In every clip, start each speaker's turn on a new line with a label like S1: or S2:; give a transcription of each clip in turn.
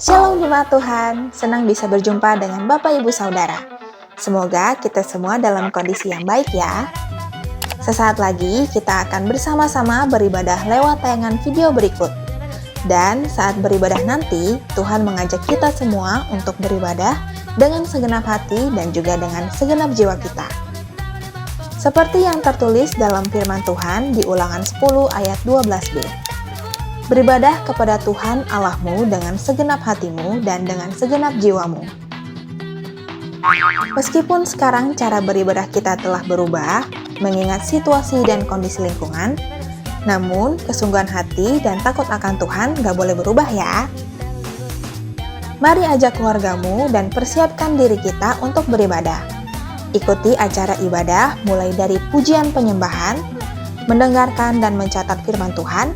S1: Shalom jemaat Tuhan, senang bisa berjumpa dengan Bapak Ibu Saudara. Semoga kita semua dalam kondisi yang baik ya. Sesaat lagi kita akan bersama-sama beribadah lewat tayangan video berikut. Dan saat beribadah nanti, Tuhan mengajak kita semua untuk beribadah dengan segenap hati dan juga dengan segenap jiwa kita. Seperti yang tertulis dalam firman Tuhan di Ulangan 10 ayat 12b. Beribadah kepada Tuhan Allahmu dengan segenap hatimu dan dengan segenap jiwamu. Meskipun sekarang cara beribadah kita telah berubah, mengingat situasi dan kondisi lingkungan, namun kesungguhan hati dan takut akan Tuhan gak boleh berubah ya. Mari ajak keluargamu dan persiapkan diri kita untuk beribadah. Ikuti acara ibadah mulai dari pujian penyembahan, mendengarkan dan mencatat firman Tuhan,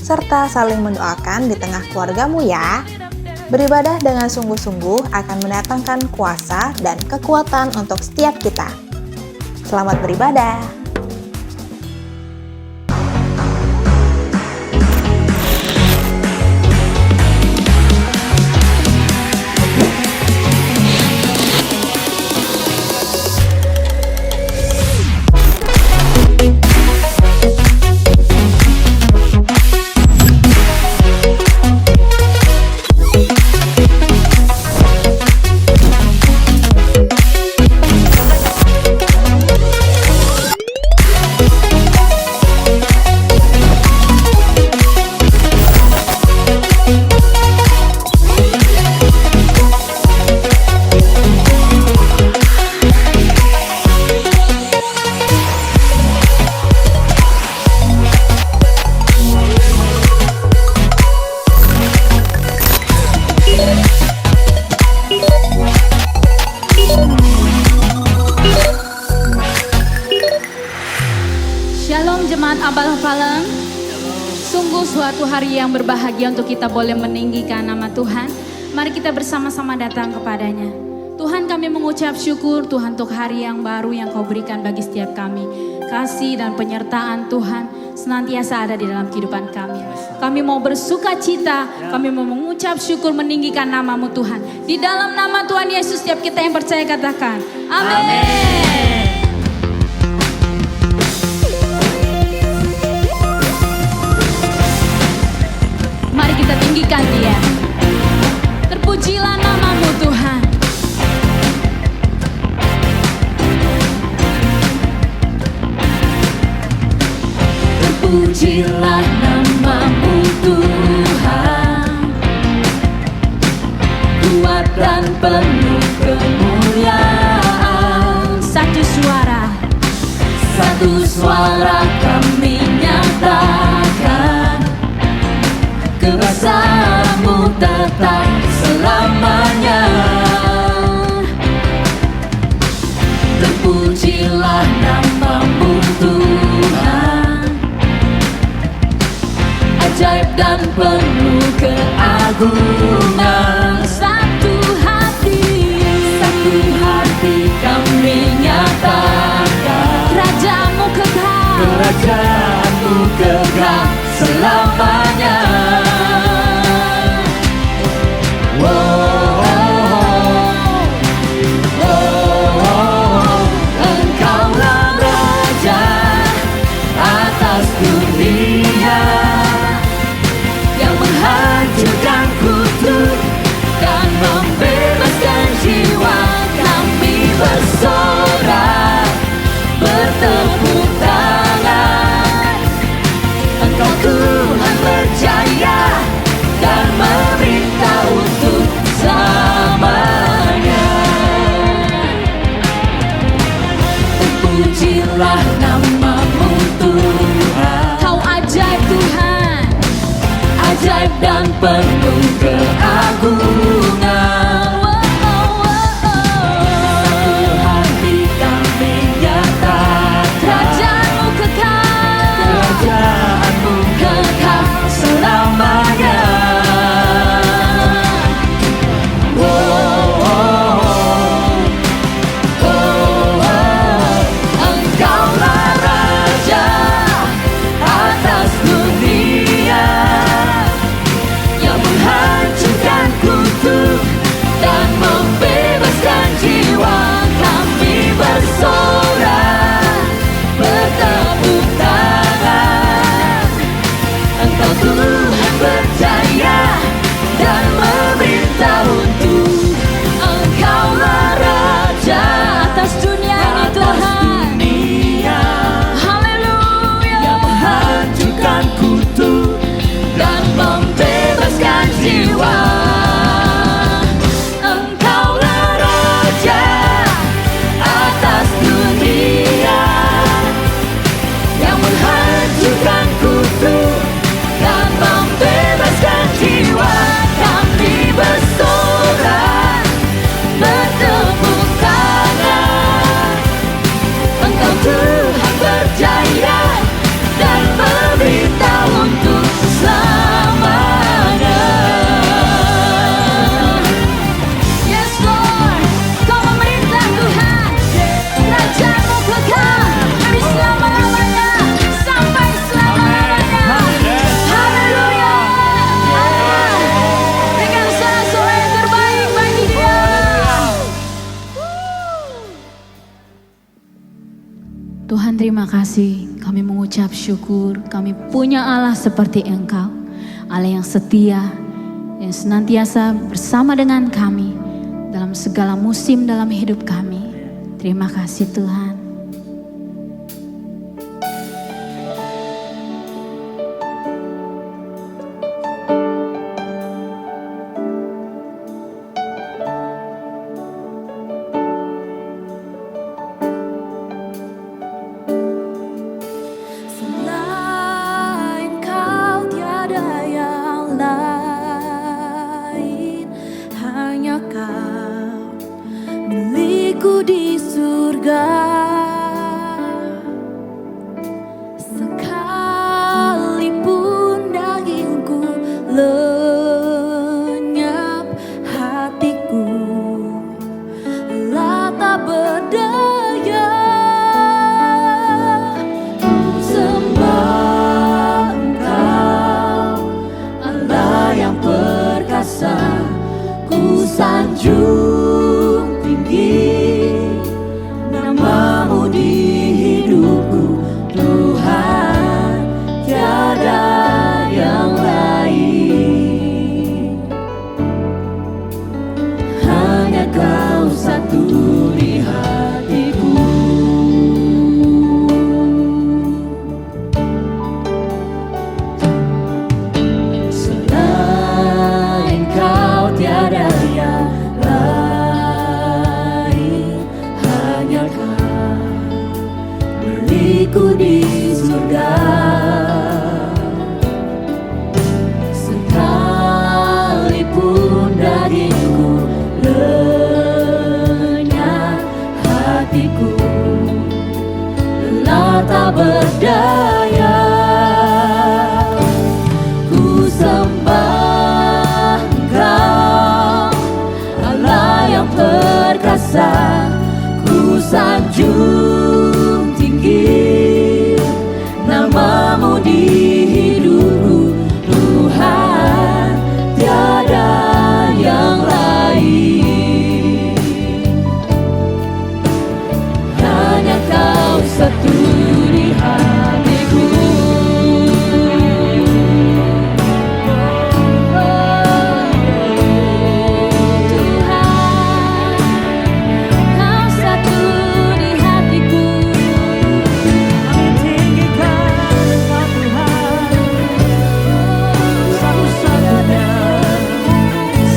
S1: serta saling mendoakan di tengah keluargamu ya. Beribadah dengan sungguh-sungguh akan mendatangkan kuasa dan kekuatan untuk setiap kita. Selamat beribadah.
S2: Shalom jemaat Abal Hafalan. Sungguh suatu hari yang berbahagia untuk kita boleh meninggikan nama Tuhan. Mari kita bersama-sama datang kepadanya. Tuhan, kami mengucap syukur Tuhan untuk hari yang baru yang Kau berikan bagi setiap kami. Kasih dan penyertaan Tuhan senantiasa ada di dalam kehidupan kami. Kami mau bersuka cita, kami mau mengucap syukur meninggikan nama-Mu Tuhan. Di dalam nama Tuhan Yesus setiap kita yang percaya katakan amin. Mari kita tinggikan Dia. Terpujilah nama-Mu Tuhan. Terpujilah nama-Mu Tuhan. Kuat dan penuh kemuliaan. Satu suara kami nyatakan, kuasa-Mu tetap selamanya. Terpujilah nama-Mu Tuhan. Ajaib dan penuh keagungan. Satu hati kami nyatakan, Kerajaan-Mu kekal selamanya. Engkaulah Raja atas dunia yang menghancurkan kutu Tuhan, terima kasih. Kami mengucap syukur. Kami punya Allah seperti Engkau, Allah yang setia, yang senantiasa bersama dengan kami dalam segala musim dalam hidup kami. Terima kasih Tuhan.
S3: Selain Kau tiada yang lain, hanya Kau milikku di surga. Sekalipun dagingku lenyap, hatiku lelah tak berdaya. Ku sembah Engkau, Allah yang perkasa. Ku sanjung tinggi namamu di hidupku, Tuhan, tiada yang lain. Hanya Kau satu di hatiku. Selain Kau tiada yang lain, hanya Kau milikku di surga. Sekalipun dagingku lenyap, hatiku lelah tak berdaya. Ku sembah Engkau, Allah yang perkasa. Ku sanjung tinggi namamu di hidupku, Tuhan, tiada yang lain. Hanya Kau satu di hatiku. Tuhan, Kau satu di hatiku. Kami tinggikan Engkau, Tuhan, satu-satunya.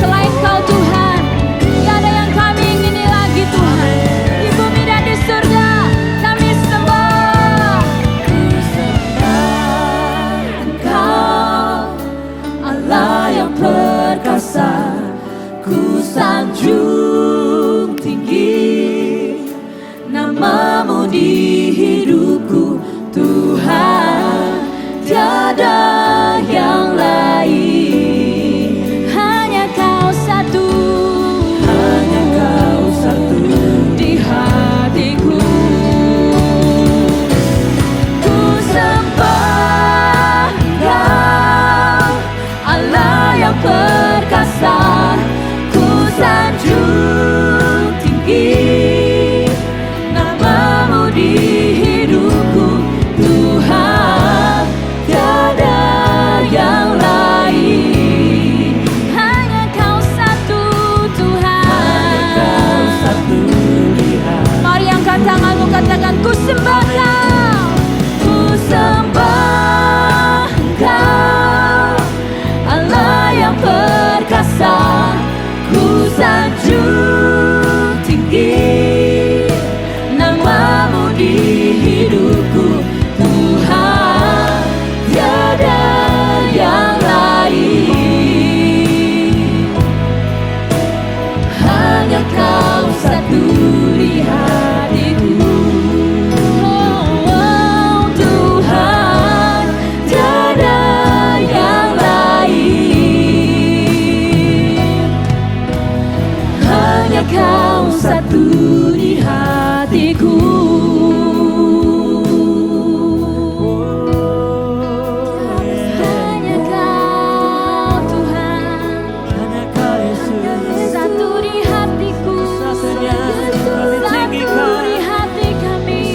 S3: Selain Kau Tuhan, tiada yang kami ingini lagi Tuhan. Di bumi dan di surga kami sembah. Ku sembah Engkau, Allah yang perkasa. Ku sanjung tinggi namamu di hidupku, Tuhan, tiada yang lain. Hanya Kau satu, hanya Kau satu di hatiku. Ku sembah Engkau, Allah yang perkasa. Ku sanjung tinggi namamu di hidupku, Tuhan, tiada yang lain. Hanya Kau satu Tuhan. Hanya Kau satu lihat. Mari angkat tanganmu, katakan ku sembah Kau. Ku sembah Engkau, Allah yang perkasa. Ku sanjung tinggi namamu di hidupku, Tuhan, tiada yang lain. Hanya Kau satu di hatiku. Oh, Tuhan, tiada yang lain. Hanya Kau satu di hatiku. Hanya Kau Tuhan, hanya Kau Yesus, satu di hatiku, satu di hati kami.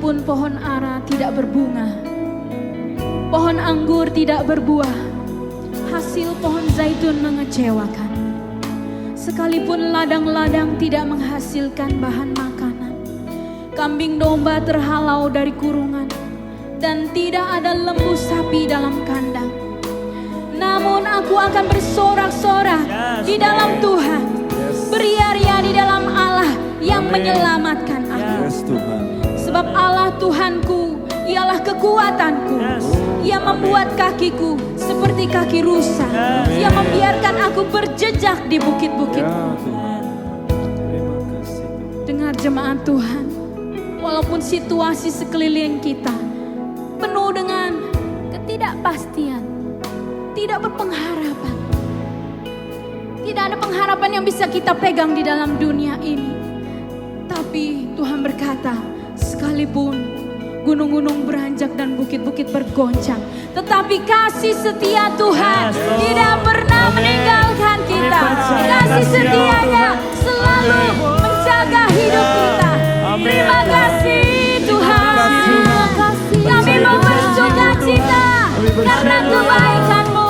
S2: sekalipun pohon ara tidak berbunga, pohon anggur tidak berbuah, hasil pohon zaitun mengecewakan, sekalipun ladang-ladang tidak menghasilkan bahan makanan, kambing domba terhalau dari kurungan, dan tidak ada lembu sapi dalam kandang. Namun aku akan bersorak-sorak di dalam Tuhan, beria-ria di dalam Allah yang menyelamatkan aku. Sebab Allah Tuhanku ialah kekuatanku. Ia membuat kakiku seperti kaki rusa. Ia membiarkan aku berjejak di bukit-bukit. Dengar jemaat Tuhan, walaupun situasi sekeliling kita penuh dengan ketidakpastian, tidak berpengharapan, tidak ada pengharapan yang bisa kita pegang di dalam dunia ini. Tapi Tuhan berkata, sekalipun gunung-gunung beranjak dan bukit-bukit bergoncang, tetapi kasih setia Tuhan tidak pernah meninggalkan kita. Kasih setianya selalu menjaga hidup kita. Terima kasih Tuhan. Kami mau bersukacita karena kebaikan-Mu,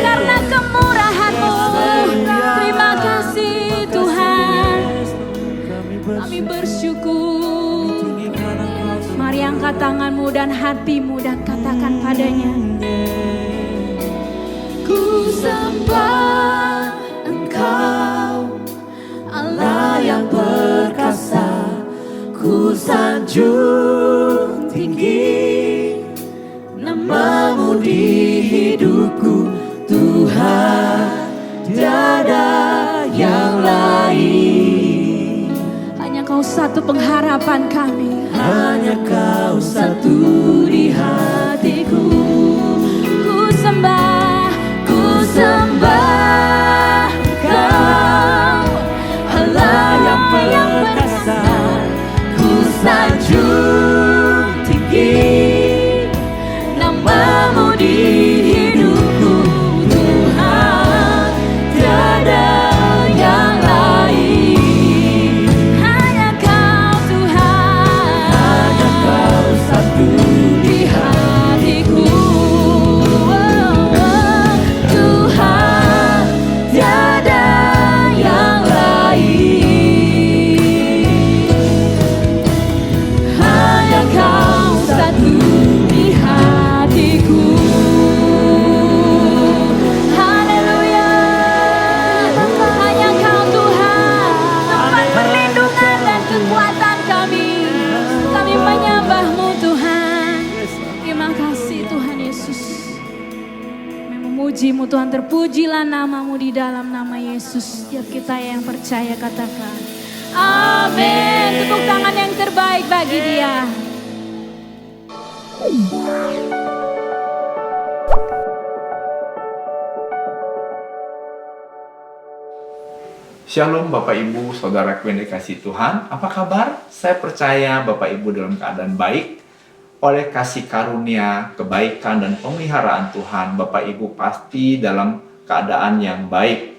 S2: karena kemurahan-Mu. Terima kasih Tuhan. Kami bersyukur. Mari angkat tanganmu dan hatimu dan katakan padanya, ku sembah Engkau, Allah yang perkasa. Ku sanjung tinggi nama-Mu di hidupku, Tuhan, tiada yang lain. Hanya Kau satu pengharapan kami, hanya Kau satu di hatiku. Ku sembah Kau, Allah yang perkasa. Ku sanjung tinggi nama-Mu di hidupku, Tuhan, tiada yang lain. Hanya Kau Tuhan, hanya Kau satu di hatiku. Tuhan, tiada yang lain. Hanya Kau satu di hatiku. Haleluya. Hanya Kau Tuhan, tempat perlindungan dan kekuatan kami. Kami menyembah-Mu Tuhan. Terima kasih Tuhan Yesus. Kami memuji-Mu Tuhan, terpujilah nama-Mu di dalam nama Yesus. Setiap kita yang percaya katakan amin. Tepuk tangan yang terbaik bagi Dia.
S4: Shalom Bapak Ibu, Saudaraku yang dikasihi Tuhan. Apa kabar? Saya percaya Bapak Ibu dalam keadaan baik. Oleh kasih karunia, kebaikan, dan pemeliharaan Tuhan, Bapak Ibu pasti dalam keadaan yang baik.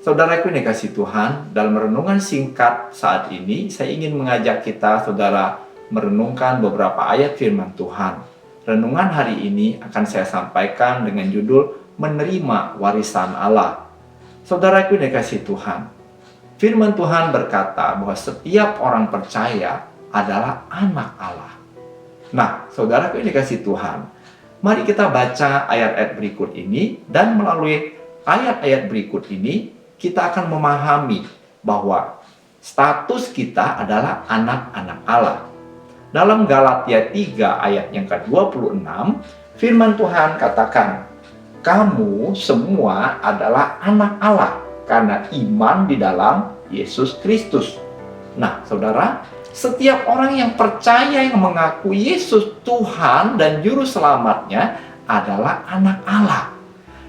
S4: Saudaraku yang dikasihi Tuhan, dalam renungan singkat saat ini, saya ingin mengajak kita, saudara, merenungkan beberapa ayat firman Tuhan. Renungan hari ini akan saya sampaikan dengan judul Menerima Warisan Allah. Saudaraku yang dikasihi Tuhan, firman Tuhan berkata bahwa setiap orang percaya adalah anak Allah. Nah, saudaraku yang dikasihi Tuhan, mari kita baca ayat-ayat berikut ini, dan melalui ayat-ayat berikut ini kita akan memahami bahwa status kita adalah anak-anak Allah. Dalam Galatia 3 ayat yang ke-26, firman Tuhan katakan, kamu semua adalah anak Allah karena iman di dalam Yesus Kristus. Nah, saudara, setiap orang yang percaya, yang mengaku Yesus Tuhan dan Juru Selamatnya adalah anak Allah.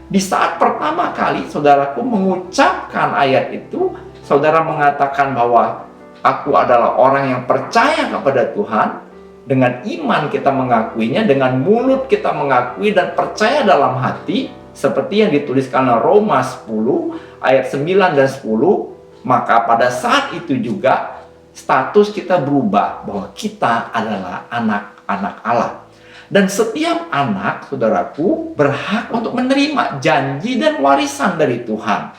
S4: Di saat pertama kali saudaraku mengucapkan ayat itu, saudara mengatakan bahwa aku adalah orang yang percaya kepada Tuhan. Dengan iman kita mengakuinya, dengan mulut kita mengakui dan percaya dalam hati, seperti yang dituliskan dalam Roma 10 ayat 9 dan 10. Maka pada saat itu juga status kita berubah bahwa kita adalah anak-anak Allah. Dan setiap anak, saudaraku, berhak untuk menerima janji dan warisan dari Tuhan.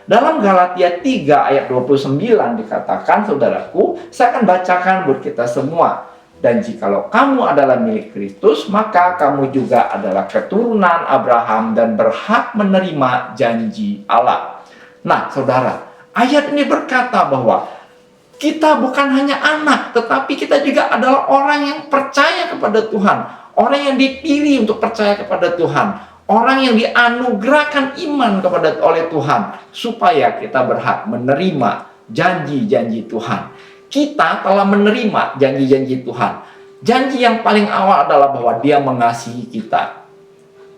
S4: Dalam Galatia 3 ayat 29 dikatakan, saudaraku, saya akan bacakan buat kita semua. Dan jikalau kamu adalah milik Kristus, maka kamu juga adalah keturunan Abraham dan berhak menerima janji Allah. Nah, saudara, ayat ini berkata bahwa kita bukan hanya anak, tetapi kita juga adalah orang yang percaya kepada Tuhan. Orang yang dipilih untuk percaya kepada Tuhan. Orang yang dianugerahkan iman oleh Tuhan. Supaya kita berhak menerima janji-janji Tuhan. Kita telah menerima janji-janji Tuhan. Janji yang paling awal adalah bahwa Dia mengasihi kita.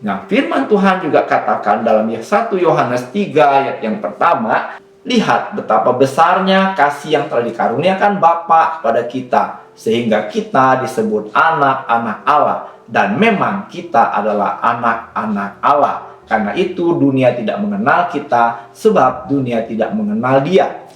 S4: Nah, firman Tuhan juga katakan dalam 1 Yohanes 3 ayat yang pertama, lihat betapa besarnya kasih yang telah dikaruniakan Bapa kepada kita, sehingga kita disebut anak-anak Allah. Dan memang kita adalah anak-anak Allah. Karena itu dunia tidak mengenal kita, sebab dunia tidak mengenal Dia.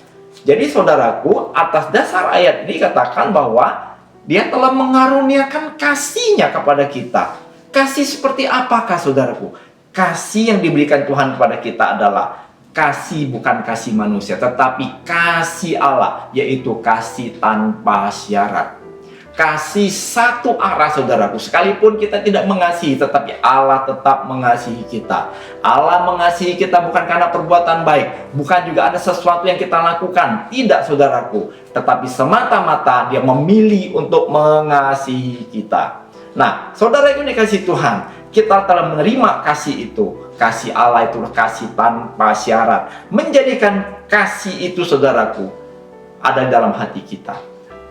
S4: Jadi saudaraku, atas dasar ayat ini katakan bahwa Dia telah mengaruniakan kasih-Nya kepada kita. Kasih seperti apakah saudaraku? Kasih yang diberikan Tuhan kepada kita adalah kasih bukan kasih manusia, tetapi kasih Allah, yaitu kasih tanpa syarat. Kasih satu arah, saudaraku. Sekalipun kita tidak mengasihi, tetapi Allah tetap mengasihi kita. Allah mengasihi kita bukan karena perbuatan baik, bukan juga ada sesuatu yang kita lakukan. Tidak, saudaraku. Tetapi semata-mata Dia memilih untuk mengasihi kita. Nah, saudara yang dikasihi Tuhan, kita telah menerima kasih itu. Kasih Allah itu kasih tanpa syarat. Menjadikan kasih itu, saudaraku, ada dalam hati kita.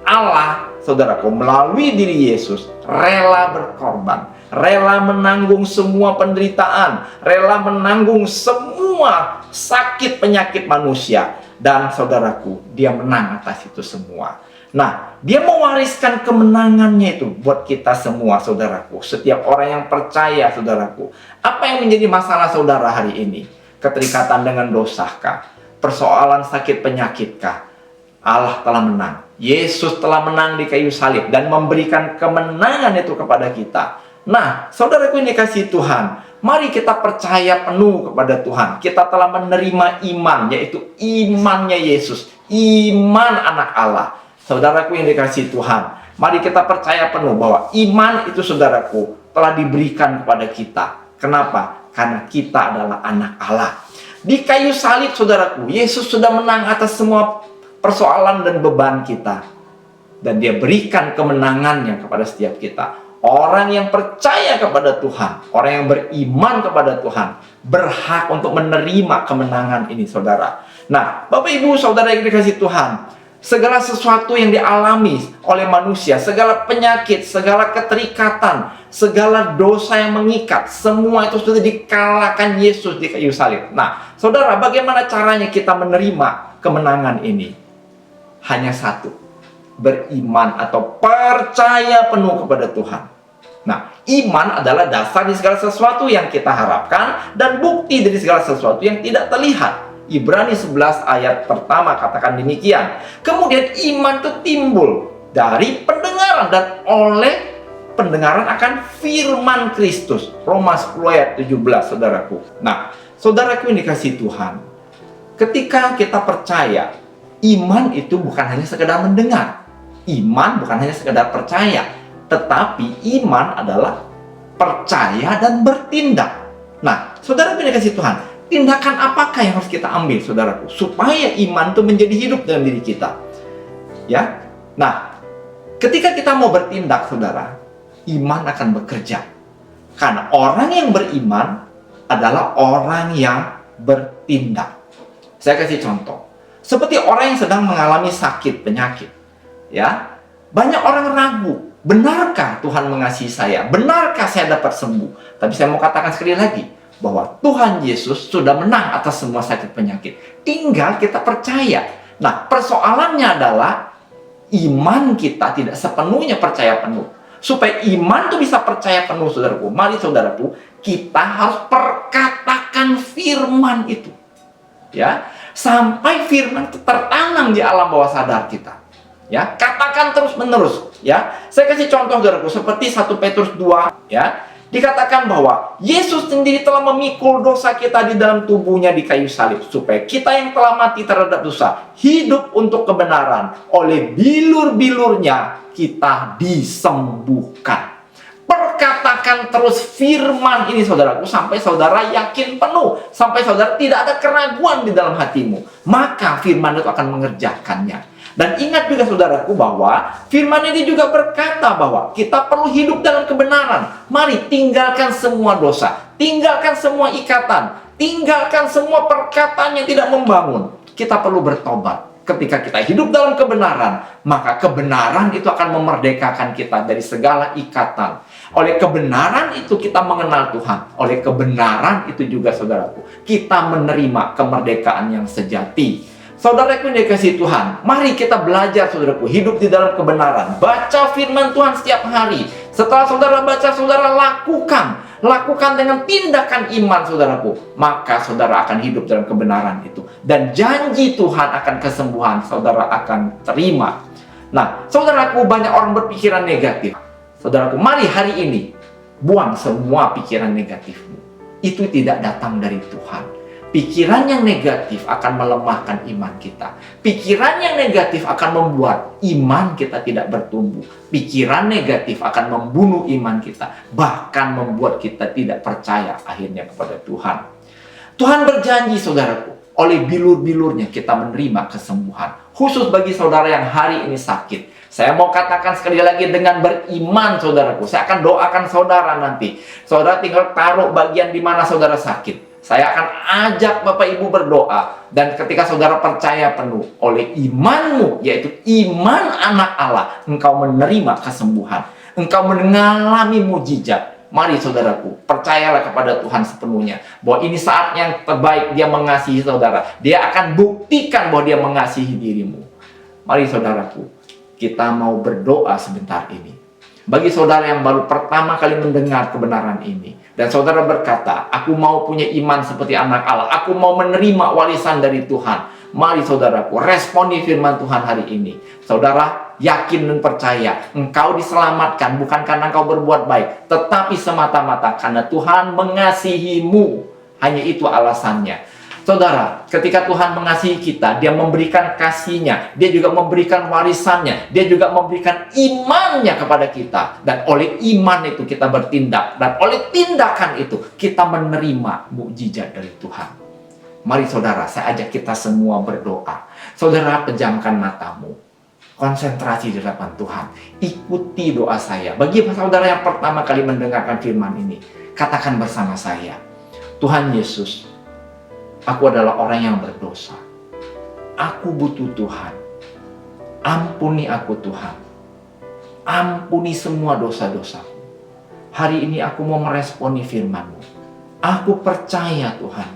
S4: Allah, saudaraku, melalui diri Yesus rela berkorban, rela menanggung semua penderitaan, rela menanggung semua sakit penyakit manusia. Dan saudaraku, Dia menang atas itu semua. Nah, Dia mewariskan kemenangannya itu buat kita semua, saudaraku. Setiap orang yang percaya, saudaraku. Apa yang menjadi masalah saudara hari ini? Keterikatan dengan dosakah? Persoalan sakit penyakitkah? Allah telah menang. Yesus telah menang di kayu salib dan memberikan kemenangan itu kepada kita. Nah, saudaraku yang dikasihi Tuhan, mari kita percaya penuh kepada Tuhan. Kita telah menerima iman, yaitu imannya Yesus, iman anak Allah. Saudaraku yang dikasihi Tuhan, mari kita percaya penuh bahwa iman itu, saudaraku, telah diberikan kepada kita. Kenapa? Karena kita adalah anak Allah. Di kayu salib, saudaraku, Yesus sudah menang atas semua persoalan dan beban kita. Dan Dia berikan kemenangannya kepada setiap kita. Orang yang percaya kepada Tuhan, orang yang beriman kepada Tuhan, berhak untuk menerima kemenangan ini, saudara. Nah, Bapak Ibu Saudara yang dikasihi Tuhan, segala sesuatu yang dialami oleh manusia, segala penyakit, segala keterikatan, segala dosa yang mengikat, semua itu sudah dikalahkan Yesus di kayu salib. Nah, saudara, bagaimana caranya kita menerima kemenangan ini? Hanya satu, beriman atau percaya penuh kepada Tuhan. Nah, iman adalah dasar dari segala sesuatu yang kita harapkan dan bukti dari segala sesuatu yang tidak terlihat. Ibrani 11 ayat pertama katakan demikian. Kemudian iman itu timbul dari pendengaran dan oleh pendengaran akan firman Kristus. Roma 10 ayat 17, saudaraku. Nah, saudaraku yang dikasihi Tuhan, ketika kita percaya, iman itu bukan hanya sekedar mendengar. Iman bukan hanya sekedar percaya, tetapi iman adalah percaya dan bertindak. Nah, saudara yang dikasihi Tuhan, tindakan apakah yang harus kita ambil, saudaraku, supaya iman itu menjadi hidup dalam diri kita? Ya. Nah, ketika kita mau bertindak, saudara, iman akan bekerja. Karena orang yang beriman adalah orang yang bertindak. Saya kasih contoh. Seperti orang yang sedang mengalami sakit penyakit, ya, banyak orang ragu, benarkah Tuhan mengasihi saya? Benarkah saya dapat sembuh? Tapi saya mau katakan sekali lagi bahwa Tuhan Yesus sudah menang atas semua sakit penyakit. Tinggal kita percaya. Nah, persoalannya adalah iman kita tidak sepenuhnya percaya penuh. Supaya iman itu bisa percaya penuh, saudaraku, mari saudaraku, kita harus perkatakan firman itu, ya. Sampai firman itu tertanam di alam bawah sadar kita. Ya, katakan terus-menerus, ya. Saya kasih contoh saudaraku seperti 1 Petrus 2, ya. Dikatakan bahwa Yesus sendiri telah memikul dosa kita di dalam tubuhnya di kayu salib supaya kita yang telah mati terhadap dosa hidup untuk kebenaran. Oleh bilur-bilurnya kita disembuhkan. Perkatakan terus firman ini saudaraku sampai saudara yakin penuh, sampai saudara tidak ada keraguan di dalam hatimu, maka firman itu akan mengerjakannya. Dan ingat juga saudaraku bahwa firman ini juga berkata bahwa kita perlu hidup dalam kebenaran. Mari tinggalkan semua dosa, tinggalkan semua ikatan, tinggalkan semua perkataan yang tidak membangun. Kita perlu bertobat. Ketika kita hidup dalam kebenaran, maka kebenaran itu akan memerdekakan kita dari segala ikatan. Oleh kebenaran itu kita mengenal Tuhan. Oleh kebenaran itu juga saudaraku, kita menerima kemerdekaan yang sejati. Saudaraku yang dikasihi Tuhan, mari kita belajar saudaraku, hidup di dalam kebenaran. Baca firman Tuhan setiap hari. Setelah saudara baca, saudara lakukan. Lakukan dengan tindakan iman saudaraku. Maka saudara akan hidup dalam kebenaran itu. Dan janji Tuhan akan kesembuhan, saudara akan terima. Nah, saudaraku, banyak orang berpikiran negatif. Saudaraku, mari hari ini buang semua pikiran negatifmu. Itu tidak datang dari Tuhan. Pikiran yang negatif akan melemahkan iman kita. Pikiran yang negatif akan membuat iman kita tidak bertumbuh. Pikiran negatif akan membunuh iman kita. Bahkan membuat kita tidak percaya akhirnya kepada Tuhan. Tuhan berjanji saudaraku, oleh bilur-bilurnya kita menerima kesembuhan. Khusus bagi saudara yang hari ini sakit. Saya mau katakan sekali lagi dengan beriman saudaraku. Saya akan doakan saudara nanti. Saudara tinggal taruh bagian di mana saudara sakit. Saya akan ajak Bapak Ibu berdoa. Dan ketika saudara percaya penuh oleh imanmu, yaitu iman anak Allah, engkau menerima kesembuhan. Engkau mengalami mujizat. Mari saudaraku, percayalah kepada Tuhan sepenuhnya. Bahwa ini saat yang terbaik dia mengasihi saudara. Dia akan buktikan bahwa dia mengasihi dirimu. Mari saudaraku, kita mau berdoa sebentar ini. Bagi saudara yang baru pertama kali mendengar kebenaran ini. Dan saudara berkata, aku mau punya iman seperti anak Allah. Aku mau menerima warisan dari Tuhan. Mari saudaraku, responi firman Tuhan hari ini. Saudara yakin dan percaya, engkau diselamatkan bukan karena engkau berbuat baik, tetapi semata-mata karena Tuhan mengasihimu. Hanya itu alasannya. Saudara, ketika Tuhan mengasihi kita, dia memberikan kasih-Nya, dia juga memberikan warisannya, dia juga memberikan imannya kepada kita. Dan oleh iman itu kita bertindak, dan oleh tindakan itu kita menerima mukjizat dari Tuhan. Mari saudara, saya ajak kita semua berdoa. Saudara, pejamkan matamu, konsentrasi di hadapan Tuhan, ikuti doa saya. Bagi saudara yang pertama kali mendengarkan firman ini, katakan bersama saya, Tuhan Yesus, aku adalah orang yang berdosa. Aku butuh Tuhan. Ampuni aku Tuhan. Ampuni semua dosa-dosaku. Hari ini aku mau meresponi firman-Mu. Aku percaya Tuhan,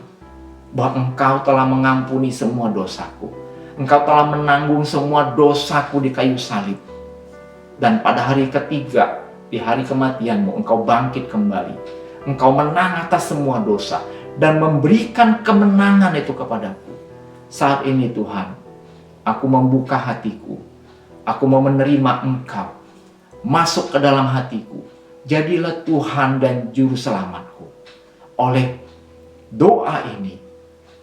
S4: bahwa Engkau telah mengampuni semua dosaku. Engkau telah menanggung semua dosaku di kayu salib. Dan pada hari ketiga, di hari kematian-Mu, Engkau bangkit kembali. Engkau menang atas semua dosa. Dan memberikan kemenangan itu kepadaku. Saat ini Tuhan, aku membuka hatiku. Aku mau menerima Engkau. Masuk ke dalam hatiku. Jadilah Tuhan dan Juru Selamatku. Oleh doa ini,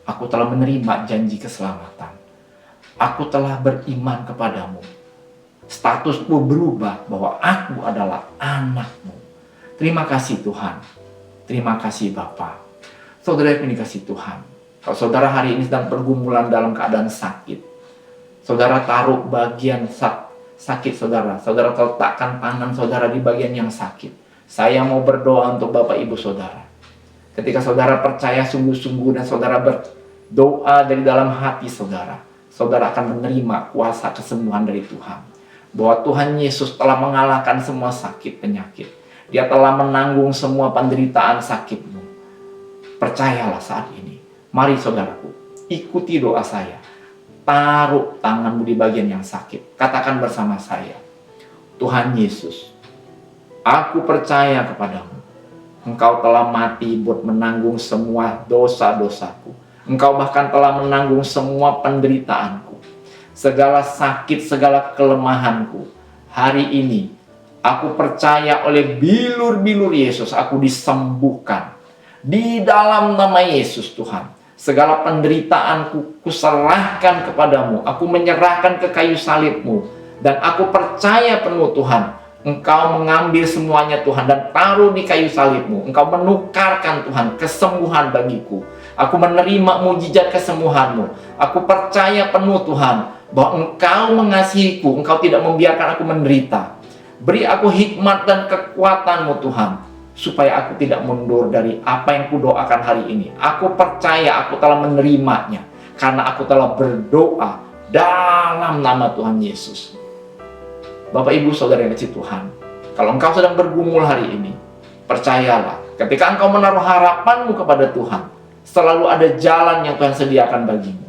S4: aku telah menerima janji keselamatan. Aku telah beriman kepadamu. Statusku berubah bahwa aku adalah anak-Mu. Terima kasih Tuhan. Terima kasih Bapa. Saudara yang dikasihi Tuhan, kalau saudara hari ini sedang pergumulan dalam keadaan sakit, saudara taruh bagian sakit saudara, saudara letakkan tangan saudara di bagian yang sakit. Saya mau berdoa untuk Bapak Ibu saudara. Ketika saudara percaya sungguh-sungguh dan saudara berdoa dari dalam hati saudara, saudara akan menerima kuasa kesembuhan dari Tuhan. Bahwa Tuhan Yesus telah mengalahkan semua sakit penyakit. Dia telah menanggung semua penderitaan sakitmu. Percayalah saat ini. Mari saudaraku, ikuti doa saya. Taruh tanganmu di bagian yang sakit. Katakan bersama saya, Tuhan Yesus, aku percaya kepadamu. Engkau telah mati buat menanggung semua dosa-dosaku. Engkau bahkan telah menanggung semua penderitaanku. segala sakit, segala kelemahanku. Hari ini, aku percaya oleh bilur-bilur Yesus, aku disembuhkan. Di dalam nama Yesus Tuhan, segala penderitaanku kuserahkan kepadamu. Aku menyerahkan ke kayu salibmu. Dan aku percaya penuh Tuhan, Engkau mengambil semuanya Tuhan dan taruh di kayu salibmu. Engkau menukarkan Tuhan kesembuhan bagiku. Aku menerima mujizat kesembuhanmu. Aku percaya penuh Tuhan bahwa Engkau mengasihiku. Engkau tidak membiarkan aku menderita. Beri aku hikmat dan kekuatanmu Tuhan, supaya aku tidak mundur dari apa yang kudoakan hari ini. Aku percaya aku telah menerimanya, karena aku telah berdoa dalam nama Tuhan Yesus. Bapak, Ibu, Saudara yang kecil Tuhan, kalau engkau sedang bergumul hari ini, percayalah, ketika engkau menaruh harapanmu kepada Tuhan, selalu ada jalan yang Tuhan sediakan bagimu.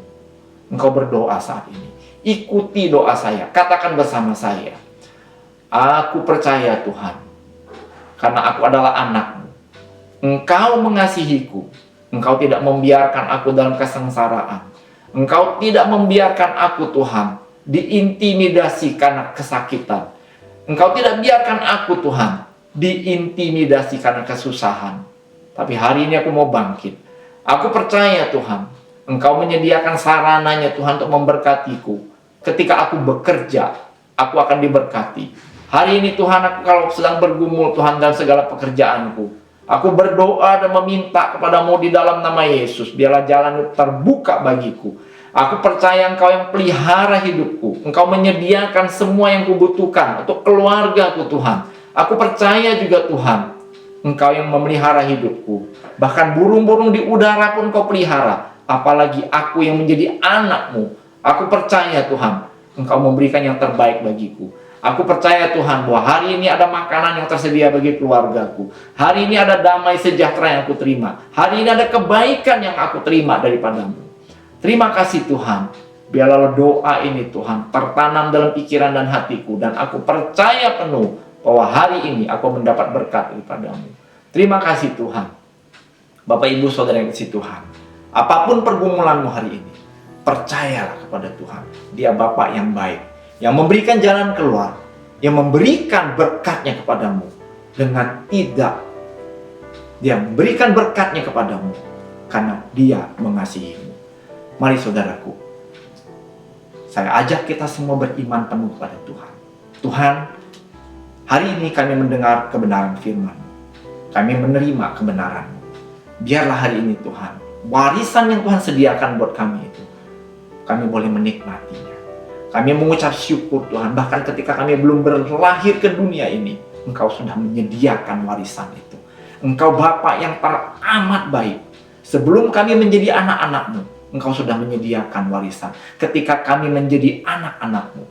S4: Engkau berdoa saat ini, ikuti doa saya, katakan bersama saya, aku percaya Tuhan, karena aku adalah anakmu. Engkau mengasihiku, engkau tidak membiarkan aku dalam kesengsaraan. Engkau tidak membiarkan aku Tuhan diintimidasi karena kesakitan. Engkau tidak biarkan aku Tuhan diintimidasi karena kesusahan. Tapi hari ini aku mau bangkit. Aku percaya Tuhan, Engkau menyediakan sarananya Tuhan untuk memberkatiku. Ketika aku bekerja, aku akan diberkati. Hari ini Tuhan, aku kalau sedang bergumul Tuhan dalam segala pekerjaanku, aku berdoa dan meminta kepadamu di dalam nama Yesus, biarlah jalan terbuka bagiku. Aku percaya Engkau yang pelihara hidupku. Engkau menyediakan semua yang kubutuhkan untuk keluargaku Tuhan. Aku percaya juga Tuhan, Engkau yang memelihara hidupku. Bahkan burung-burung di udara pun Engkau pelihara. Apalagi aku yang menjadi anakmu. Aku percaya Tuhan, Engkau memberikan yang terbaik bagiku. Aku percaya Tuhan bahwa hari ini ada makanan yang tersedia bagi keluargaku. Hari ini ada damai sejahtera yang aku terima. Hari ini ada kebaikan yang aku terima daripadamu. Terima kasih Tuhan. Biarlah doa ini Tuhan tertanam dalam pikiran dan hatiku. Dan aku percaya penuh bahwa hari ini aku mendapat berkat daripadamu. Terima kasih Tuhan. Bapak, Ibu, Saudara yang kasih Tuhan, apapun pergumulanmu hari ini, percayalah kepada Tuhan. Dia Bapa yang baik, yang memberikan jalan keluar, yang memberikan berkatnya kepadamu dengan tidak. Dia memberikan berkatnya kepadamu karena Dia mengasihimu. Mari saudaraku, saya ajak kita semua beriman penuh kepada Tuhan. Tuhan, hari ini kami mendengar kebenaran firman-Mu. Kami menerima kebenaran-Mu. Biarlah hari ini Tuhan, warisan yang Tuhan sediakan buat kami itu, kami boleh menikmatinya. Kami mengucap syukur Tuhan, bahkan ketika kami belum berlahir ke dunia ini, Engkau sudah menyediakan warisan itu. Engkau Bapa yang teramat baik. Sebelum kami menjadi anak-anak-Mu, Engkau sudah menyediakan warisan. Ketika kami menjadi anak-anak-Mu,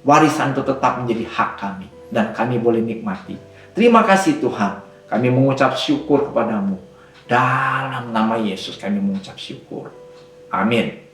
S4: warisan itu tetap menjadi hak kami, dan kami boleh nikmati. Terima kasih Tuhan, kami mengucap syukur kepadamu. Dalam nama Yesus kami mengucap syukur. Amin.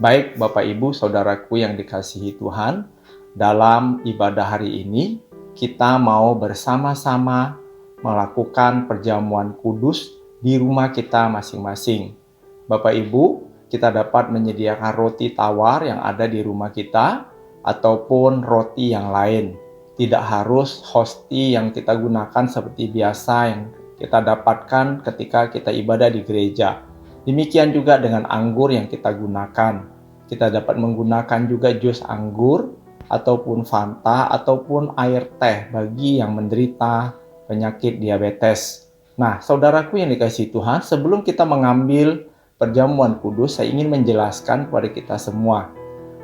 S4: Baik Bapak Ibu Saudaraku yang dikasihi Tuhan, dalam ibadah hari ini kita mau bersama-sama melakukan perjamuan kudus di rumah kita masing-masing. Bapak Ibu, kita dapat menyediakan roti tawar yang ada di rumah kita ataupun roti yang lain. Tidak harus hosti yang kita gunakan seperti biasa yang kita dapatkan ketika kita ibadah di gereja. Demikian juga dengan anggur yang kita gunakan. Kita dapat menggunakan juga jus anggur, ataupun Fanta, ataupun air teh bagi yang menderita penyakit diabetes. Nah, saudaraku yang dikasihi Tuhan, sebelum kita mengambil perjamuan kudus, saya ingin menjelaskan kepada kita semua.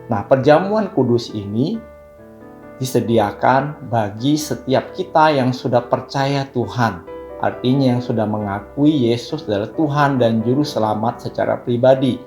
S4: Nah, perjamuan kudus ini disediakan bagi setiap kita yang sudah percaya Tuhan. Artinya yang sudah mengakui Yesus adalah Tuhan dan Juru Selamat secara pribadi.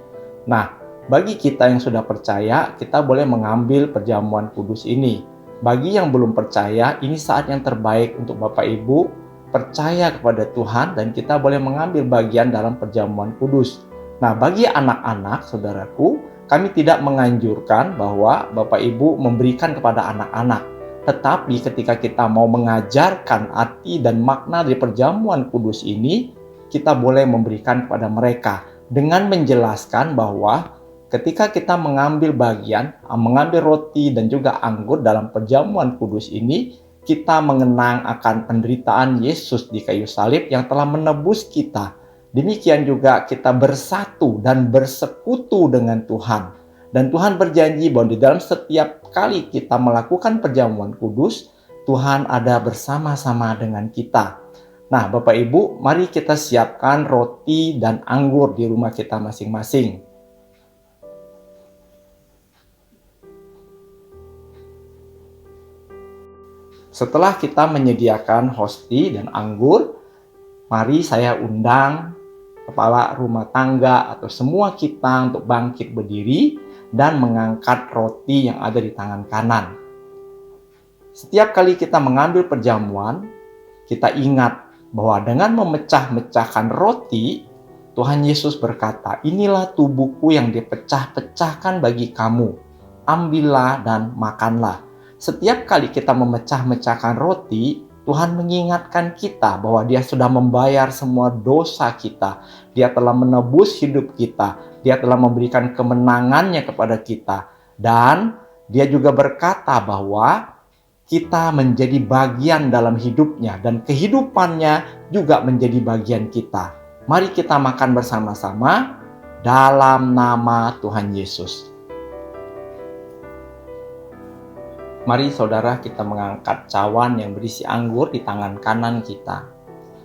S4: Nah, bagi kita yang sudah percaya, kita boleh mengambil perjamuan kudus ini.
S5: Bagi yang belum percaya, ini saat yang terbaik untuk Bapak Ibu percaya kepada Tuhan dan kita boleh mengambil bagian dalam perjamuan kudus. Nah, bagi anak-anak, saudaraku, kami tidak menganjurkan bahwa Bapak Ibu memberikan kepada anak-anak. Tetapi ketika kita mau mengajarkan arti dan makna dari perjamuan kudus ini, kita boleh memberikan kepada mereka dengan menjelaskan bahwa ketika kita mengambil bagian, mengambil roti dan juga anggur dalam perjamuan kudus ini, kita mengenang akan penderitaan Yesus di kayu salib yang telah menebus kita. Demikian juga kita bersatu dan bersekutu dengan Tuhan. Dan Tuhan berjanji bahwa di dalam setiap kali kita melakukan perjamuan kudus, Tuhan ada bersama-sama dengan kita. Nah, Bapak Ibu, mari kita siapkan roti dan anggur di rumah kita masing-masing. Setelah kita menyediakan hosti dan anggur, mari saya undang kepala rumah tangga atau semua kita untuk bangkit berdiri dan mengangkat roti yang ada di tangan kanan. Setiap kali kita mengambil perjamuan, kita ingat bahwa dengan memecah-mecahkan roti, Tuhan Yesus berkata, "Inilah tubuhku yang dipecah-pecahkan bagi kamu. Ambillah dan makanlah." Setiap kali kita memecah-mecahkan roti, Tuhan mengingatkan kita bahwa Dia sudah membayar semua dosa kita. Dia telah menebus hidup kita. Dia telah memberikan kemenangannya kepada kita. Dan Dia juga berkata bahwa kita menjadi bagian dalam hidupnya. Dan kehidupannya juga menjadi bagian kita. Mari kita makan bersama-sama dalam nama Tuhan Yesus. Mari saudara kita mengangkat cawan yang berisi anggur di tangan kanan kita.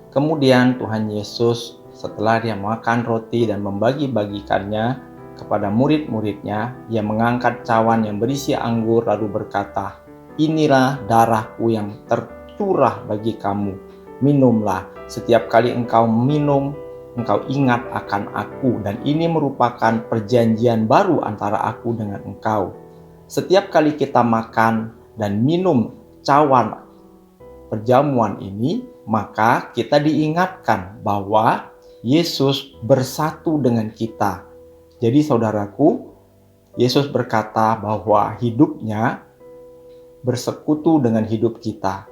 S5: Kemudian Tuhan Yesus setelah Dia makan roti dan membagi-bagikannya kepada murid-muridnya, Ia mengangkat cawan yang berisi anggur lalu berkata, "Inilah darahku yang tercurah bagi kamu. Minumlah, setiap kali engkau minum, engkau ingat akan aku, dan ini merupakan perjanjian baru antara aku dengan engkau." Setiap kali kita makan dan minum cawan perjamuan ini, maka kita diingatkan bahwa Yesus bersatu dengan kita. Jadi saudaraku, Yesus berkata bahwa hidupnya bersekutu dengan hidup kita.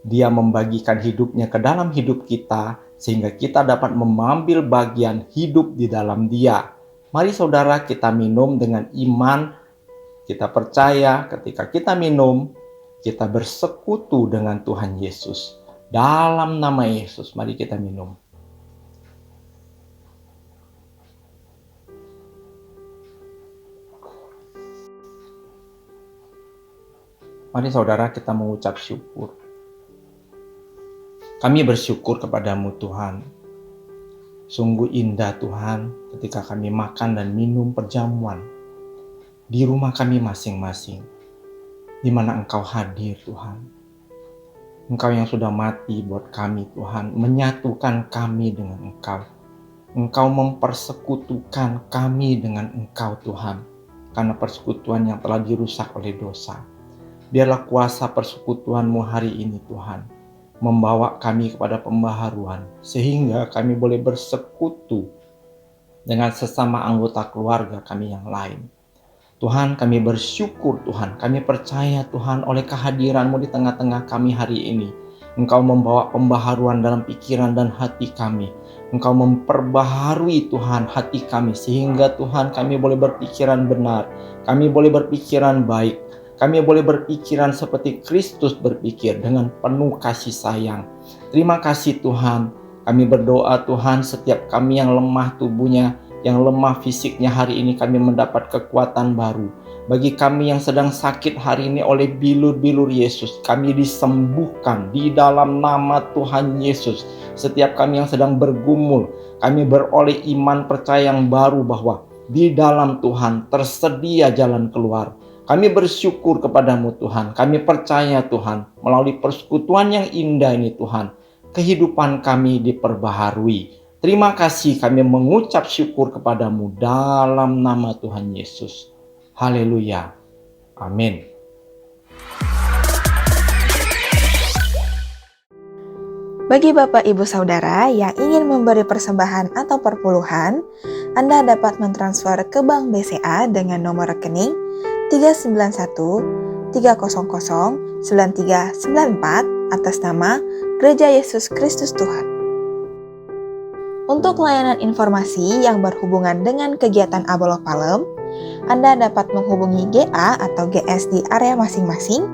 S5: Dia membagikan hidupnya ke dalam hidup kita sehingga kita dapat mengambil bagian hidup di dalam Dia. Mari saudara kita minum dengan iman. Kita percaya ketika kita minum, kita bersekutu dengan Tuhan Yesus. Dalam nama Yesus, mari kita minum. Mari saudara kita mengucap syukur. Kami bersyukur kepadamu Tuhan. Sungguh indah Tuhan ketika kami makan dan minum perjamuan di rumah kami masing-masing, di mana Engkau hadir Tuhan. Engkau yang sudah mati buat kami Tuhan, menyatukan kami dengan Engkau. Engkau mempersekutukan kami dengan Engkau Tuhan, karena persekutuan yang telah dirusak oleh dosa. Biarlah kuasa persekutuan-Mu hari ini Tuhan, membawa kami kepada pembaharuan, sehingga kami boleh bersekutu dengan sesama anggota keluarga kami yang lain. Tuhan, kami bersyukur Tuhan, kami percaya Tuhan oleh kehadiran-Mu di tengah-tengah kami hari ini. Engkau membawa pembaharuan dalam pikiran dan hati kami. Engkau memperbaharui Tuhan hati kami, sehingga Tuhan kami boleh berpikiran benar, kami boleh berpikiran baik, kami boleh berpikiran seperti Kristus berpikir dengan penuh kasih sayang. Terima kasih Tuhan, kami berdoa Tuhan setiap kami yang lemah tubuhnya, yang lemah fisiknya hari ini kami mendapat kekuatan baru. Bagi kami yang sedang sakit hari ini oleh bilur-bilur Yesus, kami disembuhkan di dalam nama Tuhan Yesus. Setiap kami yang sedang bergumul, kami beroleh iman percaya yang baru bahwa di dalam Tuhan tersedia jalan keluar. Kami bersyukur kepadamu Tuhan, kami percaya Tuhan melalui persekutuan yang indah ini Tuhan, kehidupan kami diperbaharui. Terima kasih kami mengucap syukur kepadamu dalam nama Tuhan Yesus. Haleluya. Amin.
S1: Bagi Bapak Ibu Saudara yang ingin memberi persembahan atau perpuluhan, Anda dapat mentransfer ke Bank BCA dengan nomor rekening 391 300 9394 atas nama Gereja Yesus Kristus Tuhan. Untuk layanan informasi yang berhubungan dengan kegiatan Abolok Palem, Anda dapat menghubungi GA atau GS di area masing-masing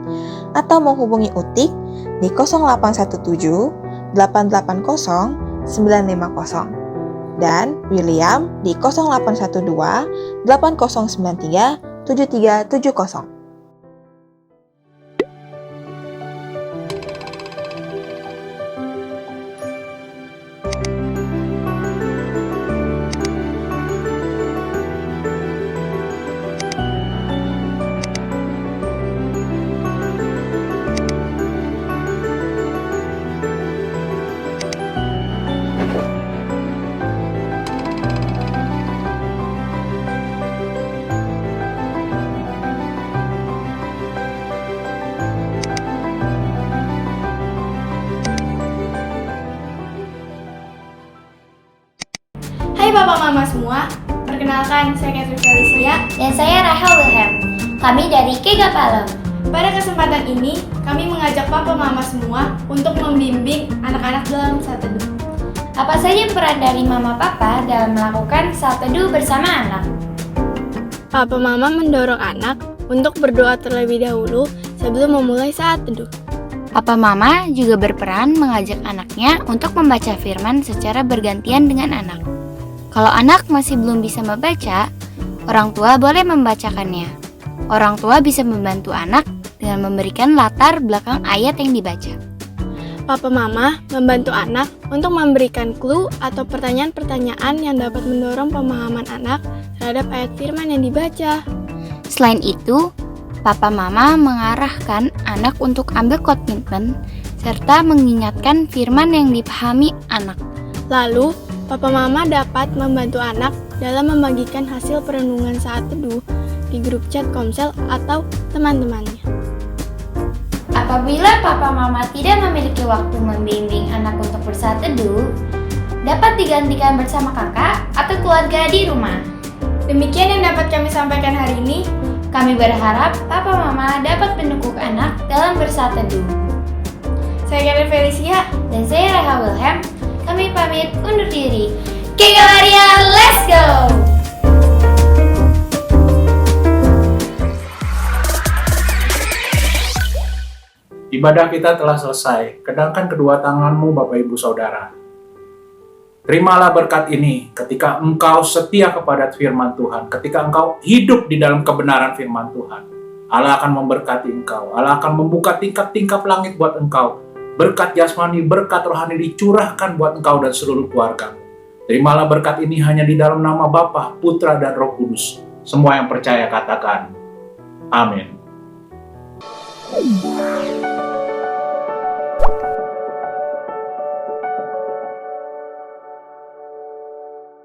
S1: atau menghubungi UTIK di 0817 880 950 dan William di 0812 8093 7370.
S6: Hai Bapak Mama semua, perkenalkan saya Catherine Felicia.
S7: Dan saya Rahel Wilhelm. Kami dari Kega Palem.
S6: Pada kesempatan ini, kami mengajak Papa Mama semua untuk membimbing anak-anak dalam saat teduh.
S7: Apa saja peran dari Mama Papa dalam melakukan saat teduh bersama anak?
S6: Papa Mama mendorong anak untuk berdoa terlebih dahulu sebelum memulai saat teduh.
S7: Papa Mama juga berperan mengajak anaknya untuk membaca firman secara bergantian dengan anak. Kalau anak masih belum bisa membaca, orang tua boleh membacakannya. Orang tua bisa membantu anak dengan memberikan latar belakang ayat yang dibaca.
S6: Papa Mama membantu anak untuk memberikan clue atau pertanyaan-pertanyaan yang dapat mendorong pemahaman anak terhadap ayat firman yang dibaca.
S7: Selain itu, Papa Mama mengarahkan anak untuk ambil komitmen serta mengingatkan firman yang dipahami anak.
S6: Lalu, Papa Mama dapat membantu anak dalam membagikan hasil perenungan saat teduh di grup chat Komsel atau teman-temannya.
S7: Apabila Papa Mama tidak memiliki waktu membimbing anak untuk bersaat teduh, dapat digantikan bersama kakak atau keluarga di rumah.
S6: Demikian yang dapat kami sampaikan hari ini.
S7: Kami berharap Papa Mama dapat mendukung anak dalam bersaat teduh.
S6: Saya Catherine Felicia.
S7: Dan saya Rahel Wilhelm. Kami pamit undur diri. Kega Maria, let's go!
S8: Ibadah kita telah selesai. Kedangkan kedua tanganmu, Bapak Ibu Saudara. Terimalah berkat ini ketika engkau setia kepada firman Tuhan, ketika engkau hidup di dalam kebenaran firman Tuhan. Allah akan memberkati engkau. Allah akan membuka tingkap-tingkap langit buat engkau. Berkat jasmani, berkat rohani dicurahkan buat engkau dan seluruh keluargamu. Terimalah berkat ini hanya di dalam nama Bapa, Putra, dan Roh Kudus. Semua yang percaya katakan, amin.